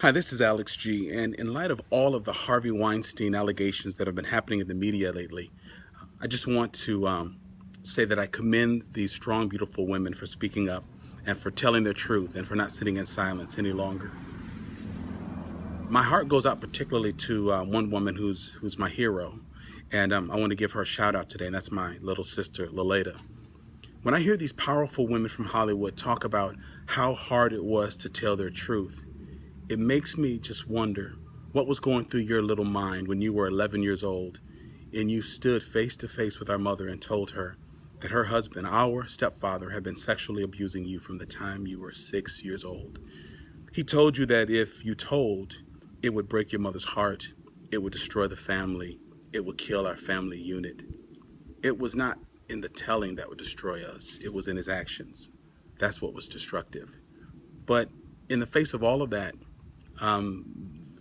Hi, this is Alex G. And in light of all of the Harvey Weinstein allegations that have been happening in the media lately, I just want to say that I commend these strong, beautiful women for speaking up and for telling their truth and for not sitting in silence any longer. My heart goes out particularly to one woman who's my hero, and I want to give her a shout out today, and that's my little sister, Lilada. When I hear these powerful women from Hollywood talk about how hard it was to tell their truth, it makes me just wonder what was going through your little mind when you were 11 years old and you stood face to face with our mother and told her that her husband, our stepfather, had been sexually abusing you from the time you were 6 years old. He told you that if you told, it would break your mother's heart, it would destroy the family, it would kill our family unit. It was not in the telling that would destroy us, it was in his actions. That's what was destructive. But in the face of all of that,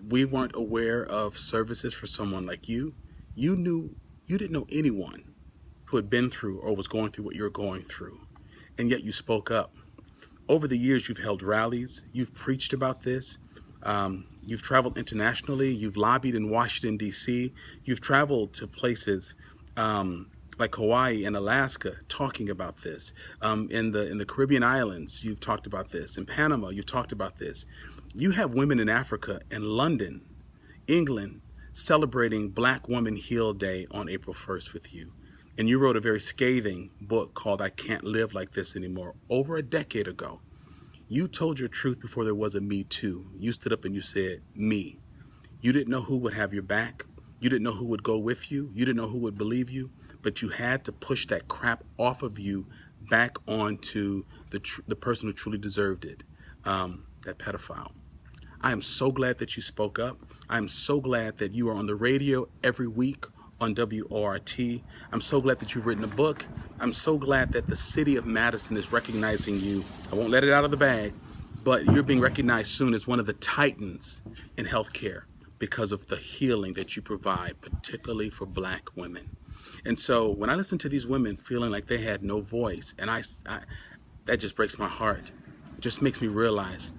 we weren't aware of services for someone like you. You didn't know anyone who had been through or was going through what you're going through, and yet you spoke up. Over the years, you've held rallies, you've preached about this, you've traveled internationally, you've lobbied in Washington, D.C., you've traveled to places like Hawaii and Alaska talking about this. In the Caribbean islands, you've talked about this. In Panama, you've talked about this. You have women in Africa and London, England, celebrating Black Woman Heal Day on April 1st with you. And you wrote a very scathing book called I Can't Live Like This Anymore over a decade ago. You told your truth before there was a Me Too. You stood up and you said, me. You didn't know who would have your back. You didn't know who would go with you. You didn't know who would believe you. But you had to push that crap off of you back onto the person who truly deserved it, that pedophile. I am so glad that you spoke up. I am so glad that you are on the radio every week on WORT. I'm so glad that you've written a book. I'm so glad that the city of Madison is recognizing you. I won't let it out of the bag, but you're being recognized soon as one of the titans in healthcare because of the healing that you provide, particularly for Black women. And so when I listen to these women feeling like they had no voice, and that just breaks my heart. It just makes me realize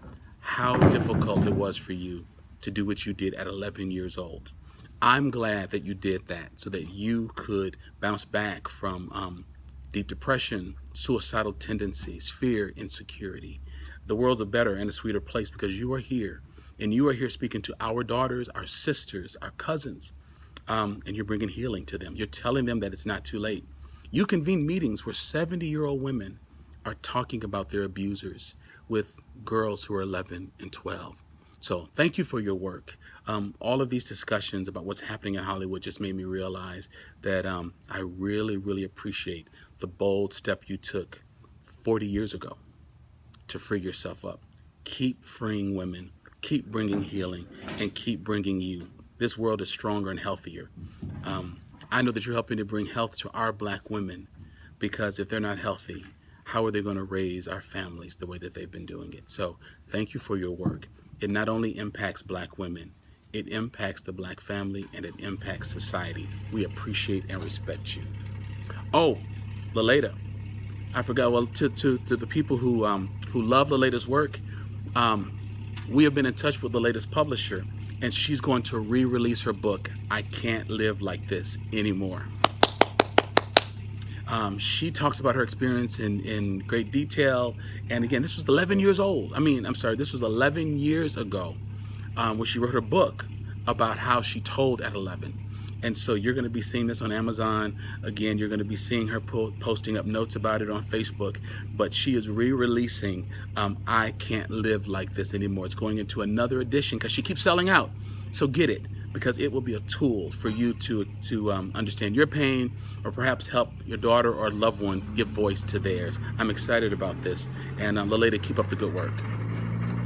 how difficult it was for you to do what you did at 11 years old. I'm glad that you did that so that you could bounce back from deep depression, suicidal tendencies, fear, insecurity. The world's a better and a sweeter place because you are here, and you are here speaking to our daughters, our sisters, our cousins, and you're bringing healing to them. You're telling them that it's not too late. You convene meetings where 70-year-old women are talking about their abusers with girls who are 11 and 12. So thank you for your work. All of these discussions about what's happening in Hollywood just made me realize that I really, really appreciate the bold step you took 40 years ago to free yourself up. Keep freeing women, keep bringing healing, and keep bringing you. This world is stronger and healthier. I know that you're helping to bring health to our Black women, because if they're not healthy, how are they going to raise our families the way that they've been doing it? So thank you for your work. It not only impacts Black women, it impacts the Black family, and it impacts society. We appreciate and respect you. Oh, Lilada, I forgot. Well, to the people who love Lilada's work, we have been in touch with Lilada's publisher, and she's going to re-release her book, I Can't Live Like This Anymore. She talks about her experience in great detail. And again, this was 11 years old. This was 11 years ago when she wrote her book about how she told at 11. And so you're going to be seeing this on Amazon. Again, you're going to be seeing her posting up notes about it on Facebook. But she is re-releasing I Can't Live Like This Anymore. It's going into another edition because she keeps selling out. So get it, because it will be a tool for you to understand your pain, or perhaps help your daughter or loved one give voice to theirs. I'm excited about this. And Lilada, keep up the good work.